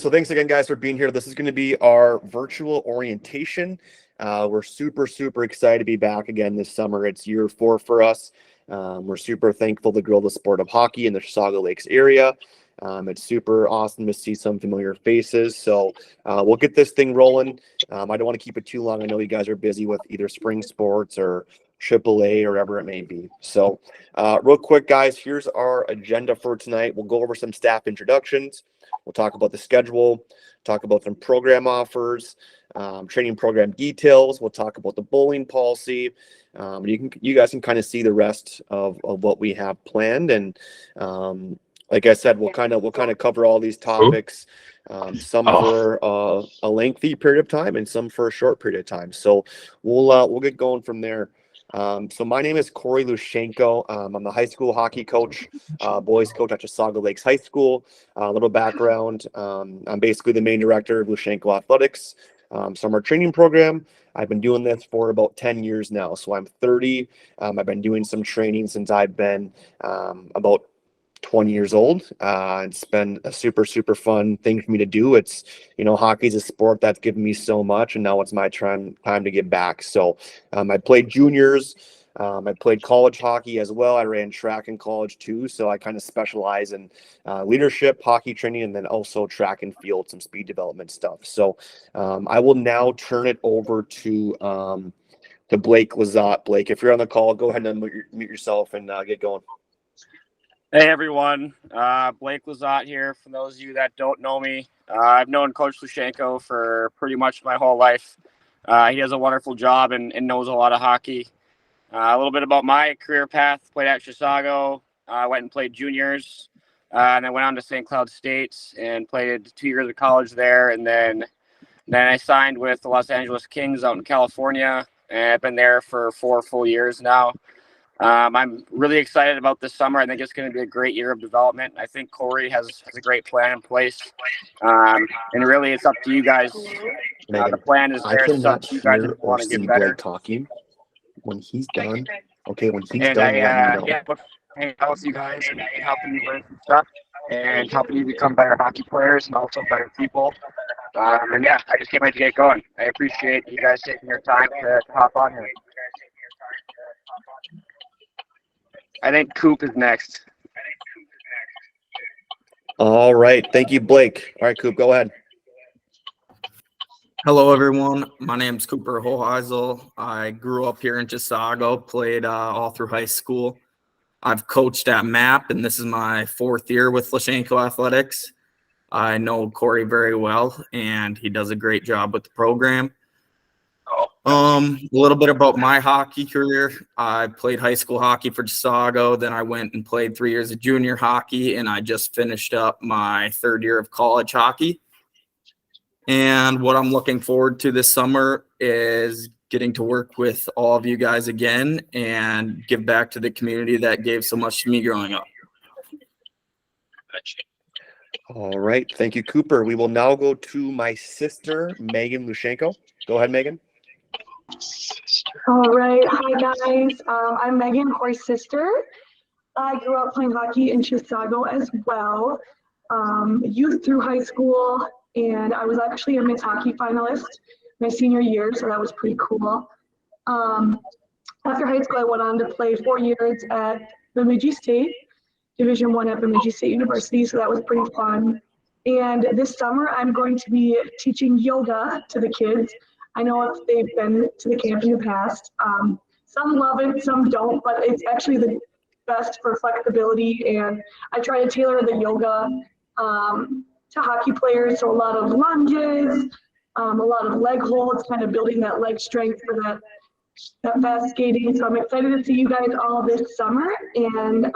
So thanks again, guys, for being here. This is going to be our virtual orientation. We're super excited to be back again this summer. It's year 4 for us. We're super thankful to grow the sport of hockey in the Chisago Lakes area. It's super awesome to see some familiar faces. So we'll get this thing rolling. I don't want to keep it too long. I know you guys are busy with either spring sports or AAA or whatever it may be. So real quick, guys, here's our agenda for tonight. We'll go over some staff introductions. We'll talk about the schedule, talk about some program offers, training program details. We'll talk about the bowling policy. You guys can kind of see the rest of what we have planned. And like I said, we'll kind of cover all these topics, some for a lengthy period of time and some for a short period of time. So we'll get going from there. So my name is Corey Lushenko. I'm the high school hockey coach, boys coach at Chisago Lakes High School. A little background. I'm basically the main director of Lushenko Athletics, summer training program. I've been doing this for about 10 years now. So I'm 30. I've been doing some training since I've been about 20 years old. It's been a super fun thing for me to do. It's, hockey is a sport that's given me so much, and now it's my time to give back. So I played juniors. I played college hockey as well. I ran track in college too. So I kind of specialize in leadership, hockey training, and then also track and field, some speed development stuff. So I will now turn it over to Blake Lizotte. Blake, if you're on the call, go ahead and mute yourself and get going. Hey everyone, Blake Lizotte here. For those of you that don't know me, I've known Coach Lushenko for pretty much my whole life. He does a wonderful job and knows a lot of hockey. A little bit about my career path: played at Chisago, went and played juniors, and then went on to St. Cloud State and played 2 years of college there, and then I signed with the Los Angeles Kings out in California, and I've been there for 4 full years now. I'm really excited about this summer. I think it's going to be a great year of development. I think Corey has a great plan in place. And really, it's up to you guys. Megan, the plan is there. It's up to you guys if you want to get better. Talking when he's done. Okay, when he's and done, let me know. Hanging out with you guys and helping you learn some stuff and helping you become better hockey players and also better people. And yeah, I just can't wait to get going. I appreciate you guys taking your time to hop on here. I think Coop is next. All right. Thank you, Blake. All right, Coop, go ahead. Hello, everyone. My name is Cooper Hoheisel. I grew up here in Chisago, played all through high school. I've coached at MAP, and this is my 4th year with Lushenko Athletics. I know Corey very well, and he does a great job with the program. A little bit about my hockey career. I played high school hockey for Chisago. Then I went and played 3 years of junior hockey, and I just finished up my 3rd year of college hockey. And what I'm looking forward to this summer is getting to work with all of you guys again and give back to the community that gave so much to me growing up. All right. Thank you, Cooper. We will now go to my sister, Megan Lushenko. Go ahead, Megan. All right. Hi, guys. I'm Megan, Corey's sister. I grew up playing hockey in Chisago as well, youth through high school, and I was actually a Miss Hockey finalist my senior year, so that was pretty cool. After high school, I went on to play 4 years at Bemidji State, Division I at Bemidji State University, so that was pretty fun. And this summer, I'm going to be teaching yoga to the kids. I know if they've been to the camp in the past. Some love it, some don't, but it's actually the best for flexibility. And I try to tailor the yoga to hockey players. So a lot of lunges, a lot of leg holds, kind of building that leg strength for that fast skating. So I'm excited to see you guys all this summer. And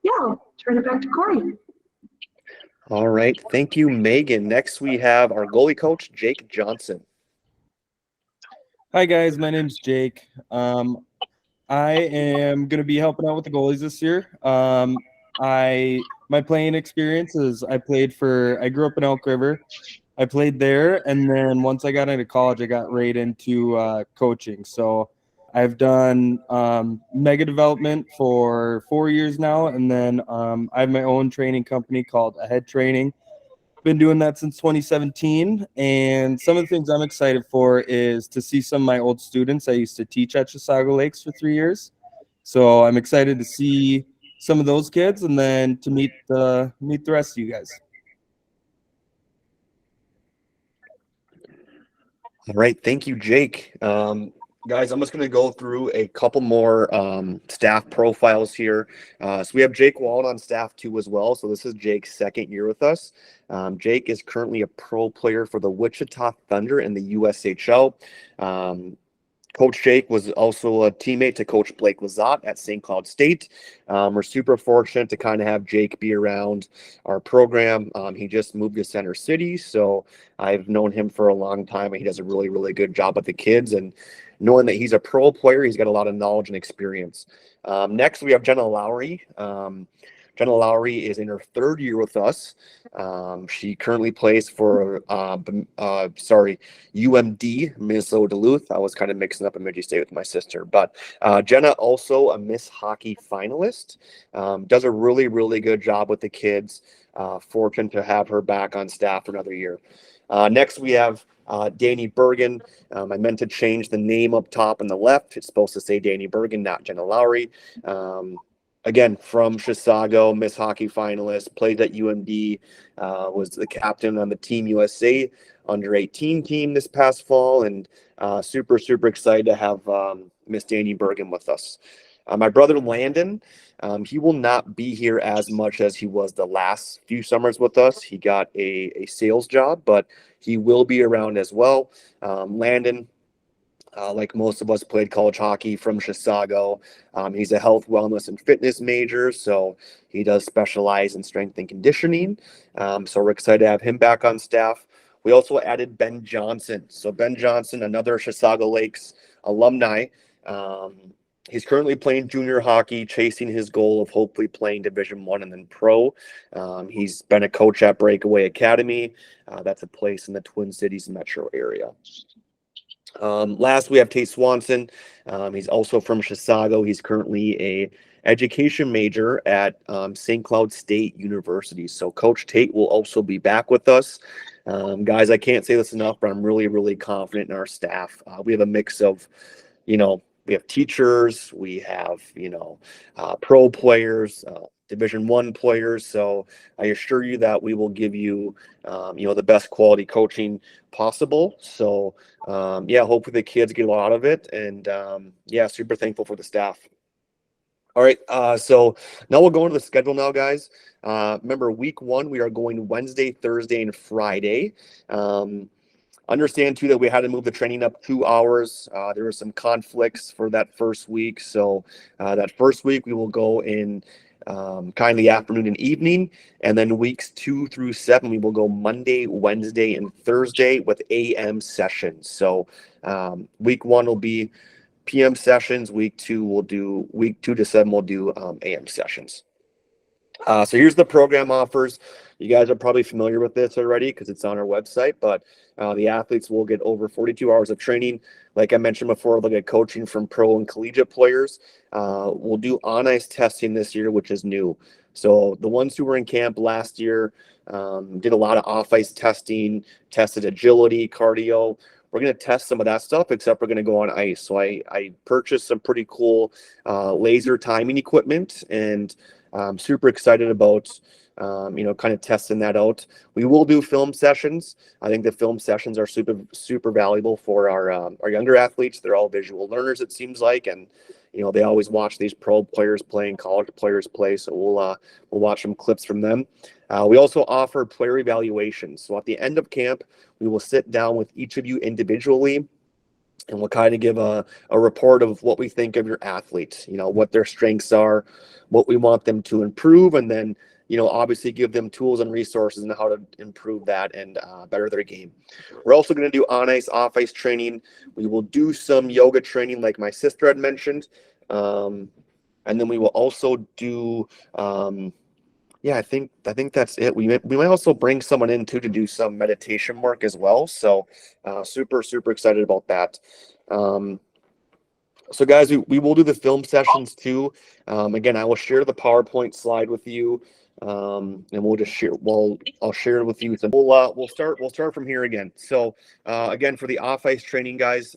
yeah, I'll turn it back to Corey. All right. Thank you, Megan. Next, we have our goalie coach, Jake Johnson. Hi guys, my name's Jake. I am going to be helping out with the goalies this year. My playing experience is I grew up in Elk River. I played there, and then once I got into college, I got right into coaching. So I've done mega development for 4 years now, and then I have my own training company called Ahead Training. been doing that since 2017. And some of the things I'm excited for is to see some of my old students. I used to teach at Chisago Lakes for 3 years. So I'm excited to see some of those kids and then to meet the rest of you guys. All right, thank you, Jake. Guys, I'm just going to go through a couple more staff profiles here. So we have Jake Wallen on staff too as well. So this is Jake's second year with us. Jake is currently a pro player for the Wichita Thunder in the USHL. Coach Jake was also a teammate to Coach Blake Lizotte at St. Cloud State. We're super fortunate to kind of have Jake be around our program. He just moved to Center City, so I've known him for a long time, and he does a really, really good job with the kids. And knowing that he's a pro player, he's got a lot of knowledge and experience. Next, we have Jenna Lowry. Jenna Lowry is in her third year with us. She currently plays for, UMD, Minnesota Duluth. I was kind of mixing up Bemidji State with my sister. But Jenna, also a Miss Hockey finalist, does a really, really good job with the kids. Fortunate to have her back on staff for another year. Next, we have Danny Bergen. I meant to change the name up top on the left. It's supposed to say Danny Bergen, not Jenna Lowry. Again, from Chisago, Miss Hockey finalist, played at UMD, was the captain on the Team USA under 18 team this past fall, and super, super excited to have Miss Danny Bergen with us. My brother Landon, he will not be here as much as he was the last few summers with us. He got a sales job, but he will be around as well. Landon, like most of us, played college hockey from Chisago. He's a health, wellness, and fitness major, so he does specialize in strength and conditioning. So we're excited to have him back on staff. We also added Ben Johnson. So Ben Johnson, another Chisago Lakes alumni. He's currently playing junior hockey, chasing his goal of hopefully playing Division I and then pro. He's been a coach at Breakaway Academy. That's a place in the Twin Cities metro area. Last, we have Tate Swanson. He's also from Chisago. He's currently a education major at St. Cloud State University. So Coach Tate will also be back with us. Guys, I can't say this enough, but I'm really, really confident in our staff. We have a mix of, we have teachers, we have, pro players, Division I players. So I assure you that we will give you, the best quality coaching possible. So, hopefully the kids get a lot out of it. And, super thankful for the staff. All right. So now we'll go into the schedule now, guys. Remember, week 1, we are going Wednesday, Thursday, and Friday. Understand too that we had to move the training up 2 hours. There were some conflicts for that first week. So that first week we will go in kind of the afternoon and evening. And then weeks 2 through 7, we will go Monday, Wednesday, and Thursday with AM sessions. So week 1 will be PM sessions. Week 2 to 7 we'll do AM sessions. So here's the program offers. You guys are probably familiar with this already because it's on our website, but the athletes will get over 42 hours of training. Like I mentioned before, they'll get coaching from pro and collegiate players. We'll do on-ice testing this year, which is new. So the ones who were in camp last year did a lot of off-ice testing, tested agility, cardio. We're going to test some of that stuff, except we're going to go on ice. So I purchased some pretty cool laser timing equipment, and I'm super excited about kind of testing that out. We will do film sessions. I think the film sessions are super valuable for our younger athletes. They're all visual learners, it seems like, and they always watch these pro players play and college players play. So we'll watch some clips from them. We also offer player evaluations. So at the end of camp, we will sit down with each of you individually, and we'll kind of give a report of what we think of your athletes, what their strengths are, what we want them to improve, and then, obviously give them tools and resources and how to improve that and better their game. We're also going to do on-ice, off-ice training. We will do some yoga training like my sister had mentioned. And then we will also do, I think that's it. We might also bring someone in too to do some meditation work as well. So super, super excited about that. So guys, we will do the film sessions too. Again, I will share the PowerPoint slide with you and we'll just share. Well, I'll share it with you. So we'll start from here again. So again, for the off ice training, guys.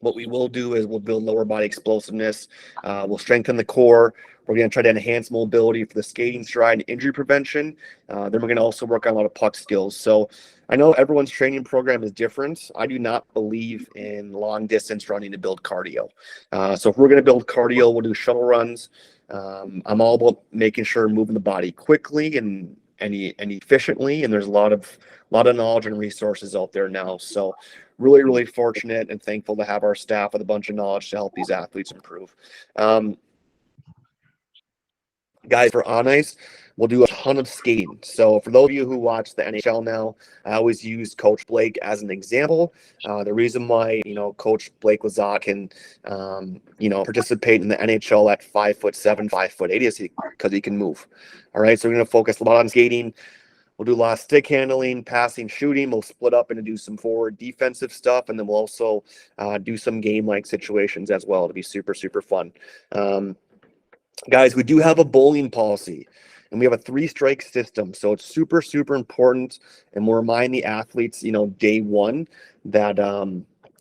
What we will do is we'll build lower body explosiveness. We'll strengthen the core. We're going to try to enhance mobility for the skating, stride, and injury prevention. Then we're going to also work on a lot of puck skills. So I know everyone's training program is different. I do not believe in long distance running to build cardio. So if we're going to build cardio, we'll do shuttle runs. I'm all about making sure moving the body quickly and efficiently. And there's a lot of knowledge and resources out there now. So really fortunate and thankful to have our staff with a bunch of knowledge to help these athletes improve. Guys, for on ice, we'll do a ton of skating. So for those of you who watch the NHL now, I always use Coach Blake as an example. The reason why, Coach Blake Lizotte can, participate in the NHL at 5'7", 5'8" is because he can move. All right. So we're going to focus a lot on skating. We'll do a lot of stick handling, passing, shooting. We'll split up and do some forward defensive stuff. And then we'll also do some game-like situations as well to be super fun. Guys, we do have a bowling policy, and we have a 3-strike system. So it's super important. And we'll remind the athletes, day one that,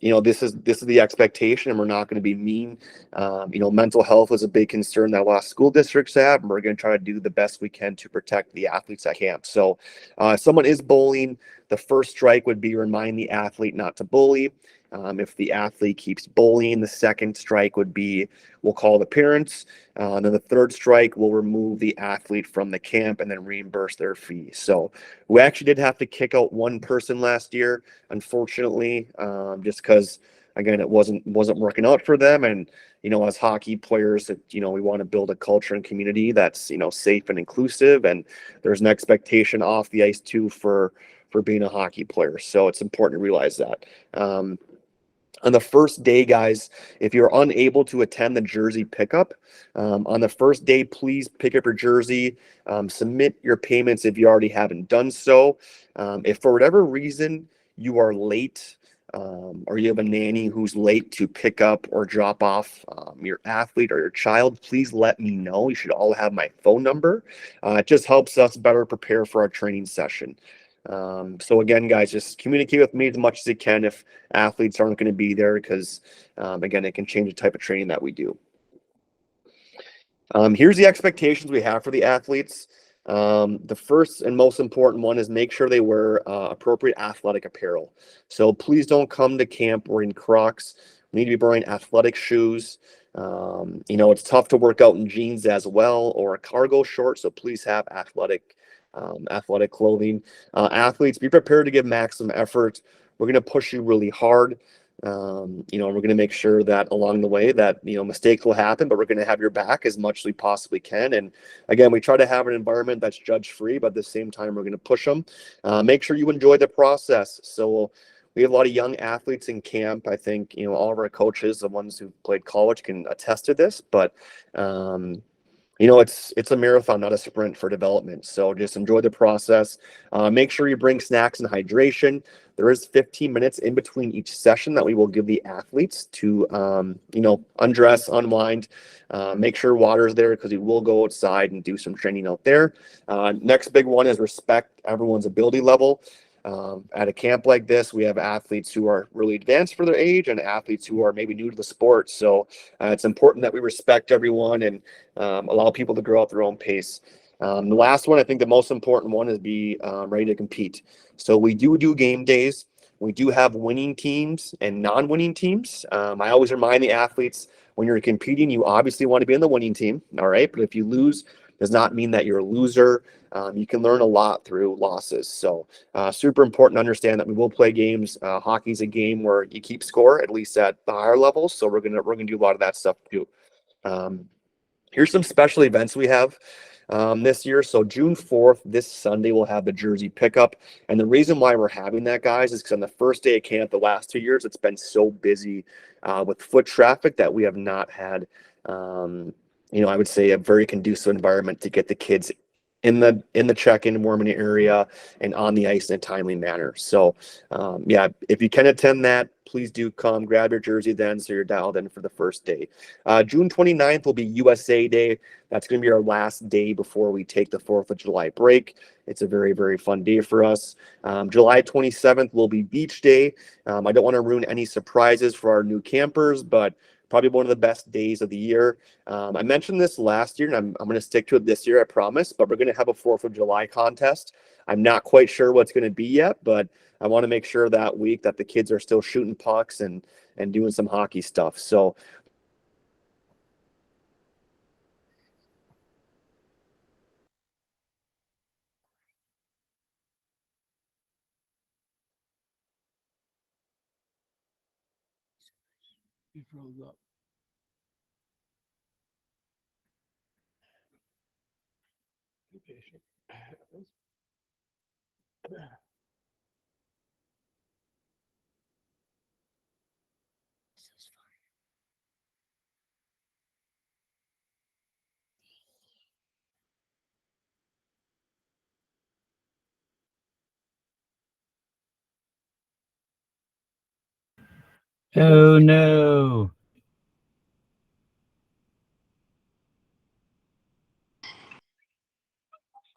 this is the expectation, and we're not going to be mean. Mental health is a big concern that a lot of school districts have, and we're going to try to do the best we can to protect the athletes at camp. So if someone is bowling, the first strike would be remind the athlete not to bully. If the athlete keeps bullying, the second strike would be we'll call the parents. Then the third strike will remove the athlete from the camp and then reimburse their fee. So we actually did have to kick out one person last year, unfortunately, just because again it wasn't working out for them. And as hockey players, we want to build a culture and community that's safe and inclusive, and there's an expectation off the ice too for being a hockey player. So it's important to realize that. On the first day, guys, if you're unable to attend the jersey pickup, on the first day, please pick up your jersey, submit your payments if you already haven't done so. If for whatever reason you are late, or you have a nanny who's late to pick up or drop off your athlete or your child, please let me know. You should all have my phone number. It just helps us better prepare for our training session. So again, guys, just communicate with me as much as you can if athletes aren't going to be there, because again, it can change the type of training that we do. Here's the expectations we have for the athletes. The first and most important one is make sure they wear appropriate athletic apparel. So please don't come to camp wearing Crocs. We need to be wearing athletic shoes. It's tough to work out in jeans as well, or a cargo short. So please have athletic clothing. Athletes, be prepared to give maximum effort. We're going to push you really hard. We're going to make sure that along the way that, mistakes will happen, but we're going to have your back as much as we possibly can. And again, we try to have an environment that's judge free, but at the same time, we're going to push them. Make sure you enjoy the process. So we have a lot of young athletes in camp. I think, all of our coaches, the ones who played college, can attest to this, but, it's a marathon, not a sprint for development. So just enjoy the process. Make sure you bring snacks and hydration. There is 15 minutes in between each session that we will give the athletes to, undress, unwind, make sure water is there, because we will go outside and do some training out there. Next big one is respect everyone's ability level. At a camp like this, we have athletes who are really advanced for their age and athletes who are maybe new to the sport. So it's important that we respect everyone and allow people to grow at their own pace. The last one, I think the most important one, is be ready to compete. So we do game days. We do have winning teams and non-winning teams. I always remind the athletes, when you're competing, you obviously want to be on the winning team. All right. But if you lose, does not mean that you're a loser. You can learn a lot through losses. So super important to understand that we will play games. Hockey's a game where you keep score, at least at the higher levels. So we're gonna do a lot of that stuff too. Here's some special events we have this year. So June 4th, this Sunday, we'll have the jersey pickup. And the reason why we're having that, guys, is because on the first day of camp, the last 2 years, it's been so busy with foot traffic that we have not had, I would say, a very conducive environment to get the kids in the check-in warming area and on the ice in a timely manner. So yeah, if you can attend that, please do come. Grab your jersey then so you're dialed in for the first day. June 29th will be USA Day. That's going to be our last day before we take the 4th of July break. It's a very, very fun day for us. July 27th will be Beach Day. I don't want to ruin any surprises for our new campers, but probably one of the best days of the year. I mentioned this last year, and I'm going to stick to it this year, I promise, but we're going to have a 4th of July contest. I'm not quite sure what's going to be yet, but I want to make sure that week that the kids are still shooting pucks and doing some hockey stuff. So Oh no.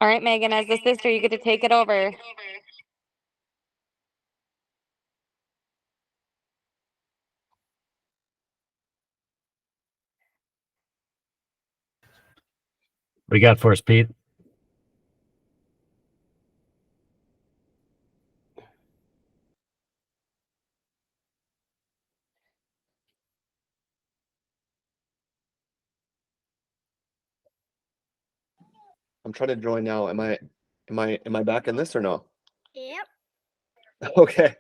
All right, Megan, as the sister, you get to take it over. What do you got for us, Pete? I'm trying to join now. Am I back in this or no? Yep. Okay.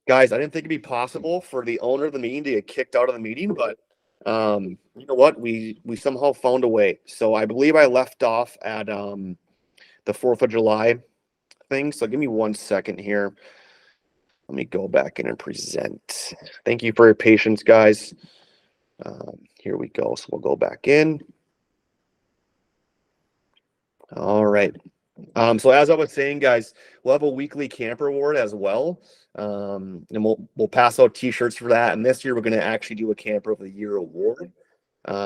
Guys, I didn't think it'd be possible for the owner of the meeting to get kicked out of the meeting, but you know what? We somehow found a way. So I believe I left off at the 4th of July thing. So give me 1 second here. Let me go back in and present. Thank you for your patience, guys. Here we go. So we'll go back in. All right. So as I was saying, guys, we'll have a weekly camper award as well. And we'll pass out t-shirts for that. And this year we're going to actually do a camper of the year award,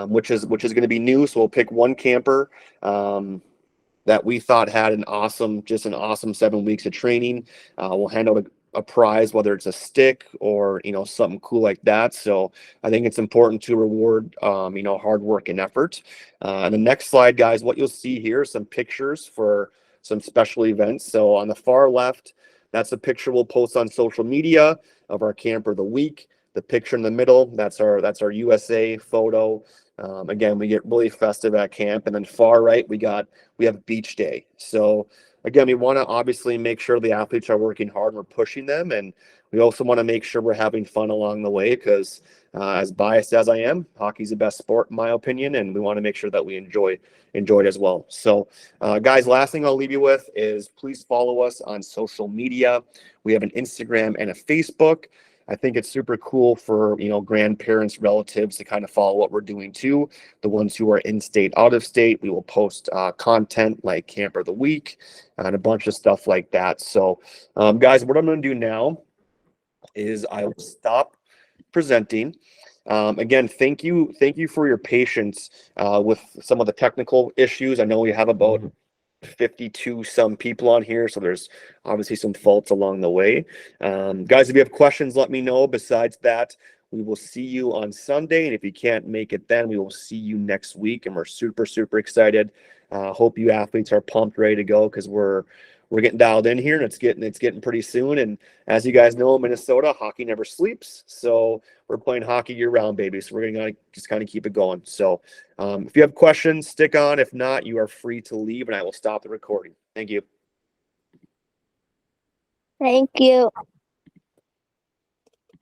which is going to be new. So we'll pick one camper that we thought had an awesome 7 weeks of training. We'll hand out a prize, whether it's a stick or, something cool like that. So I think it's important to reward, hard work and effort. And the next slide, guys, what you'll see here are some pictures for some special events. So on the far left, that's a picture we'll post on social media of our camper of the week. The picture in the middle, that's our USA photo. Again, we get really festive at camp. And then far right, we have Beach Day. So again, we want to obviously make sure the athletes are working hard and we're pushing them. And we also want to make sure we're having fun along the way because as biased as I am, hockey's the best sport in my opinion. And we want to make sure that we enjoy it as well. So guys, last thing I'll leave you with is please follow us on social media. We have an Instagram and a Facebook. I think it's super cool for, grandparents, relatives to kind of follow what we're doing too. The ones who are in state, out of state, we will post content like Camper of the Week and a bunch of stuff like that. So guys, what I'm going to do now is I will stop presenting. Again, thank you for your patience with some of the technical issues. I know we have about 52 some people on here, so there's obviously some faults along the way. Guys, if you have questions, let me know. Besides that, we will see you on Sunday, and if you can't make it then, we will see you next week, and we're super excited. Hope you athletes are pumped, ready to go, because we're getting dialed in here, and it's getting pretty soon. And as you guys know, Minnesota, hockey never sleeps, so we're playing hockey year round, baby. So we're gonna just kind of keep it going. So if you have questions, stick on. If not, you are free to leave, and I will stop the recording. Thank you. Thank you.